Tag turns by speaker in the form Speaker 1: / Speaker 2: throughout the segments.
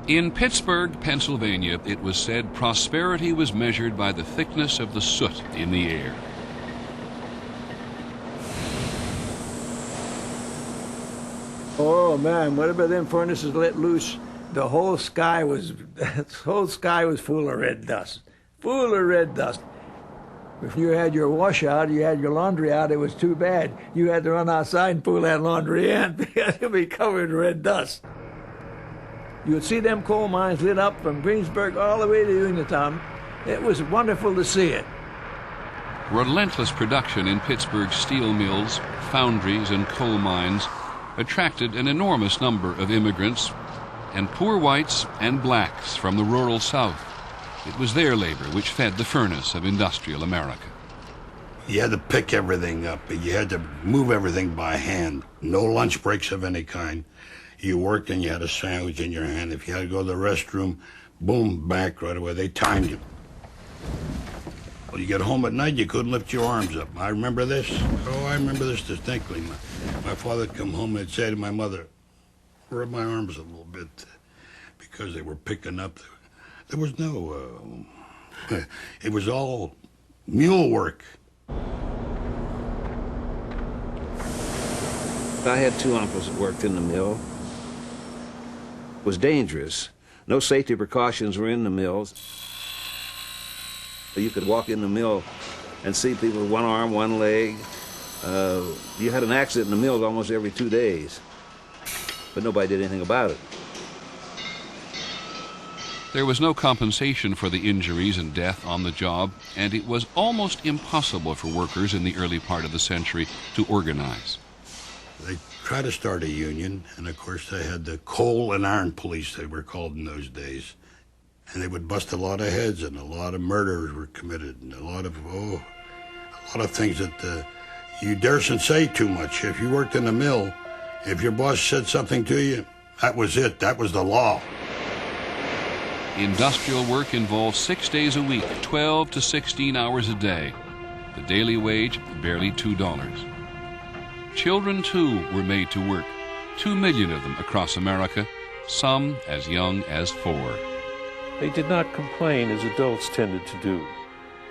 Speaker 1: In Pittsburgh, Pennsylvania, it was said prosperity was measured by the thickness of the soot in the air.
Speaker 2: Oh man, whatever them furnaces let loose, the whole sky was full of red dust. Full of red dust. If you had your wash out, you had your laundry out, it was too bad. You had to run outside and pull that laundry in because it would be covered in red dust. You would see them coal mines lit up from Greensburg all the way to Uniontown. It was wonderful to see it.
Speaker 1: Relentless production in Pittsburgh's steel mills, foundries, and coal mines attracted an enormous number of immigrants, and poor whites and blacks from the rural South. It was their labor which fed the furnace of industrial America.
Speaker 3: You had to pick everything up. You had to move everything by hand. No lunch breaks of any kind. You worked and you had a sandwich in your hand. If you had to go to the restroom, boom, back right away. They timed you. Well, you get home at night, you couldn't lift your arms up. I remember this. Oh, I remember this distinctly. My father would come home and say to my mother, rub my arms a little bit, because they were picking up. There was no, it was all mule work.
Speaker 4: I had two uncles that worked in the mill. It was dangerous. No safety precautions were in the mills. You could walk in the mill and see people with one arm, one leg. You had an accident in the mills almost every 2 days, but nobody did anything about it.
Speaker 1: There was no compensation for the injuries and death on the job, and it was almost impossible for workers in the early part of the century to organize.
Speaker 3: They tried to start a union, and of course they had the coal and iron police, they were called in those days. And they would bust a lot of heads, and a lot of murders were committed, and a lot of things that you daresn't say too much. If you worked in the mill, if your boss said something to you, that was it. That was the law.
Speaker 1: Industrial work involved 6 days a week, 12 to 16 hours a day. The daily wage, barely $2. Children, too, were made to work, 2 million of them across America, some as young as 4.
Speaker 5: They did not complain as adults tended to do.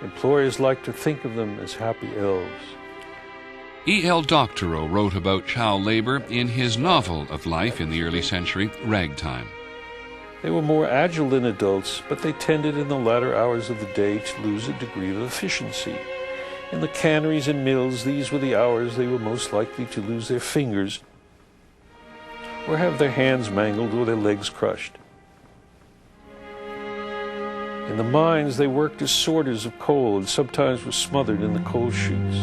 Speaker 5: Employers liked to think of them as happy elves.
Speaker 1: E.L. Doctorow wrote about child labor in his novel of life in the early century, Ragtime.
Speaker 5: They were more agile than adults, but they tended in the latter hours of the day to lose a degree of efficiency. In the canneries and mills, these were the hours they were most likely to lose their fingers or have their hands mangled or their legs crushed. In the mines, they worked as sorters of coal and sometimes were smothered in the coal chutes.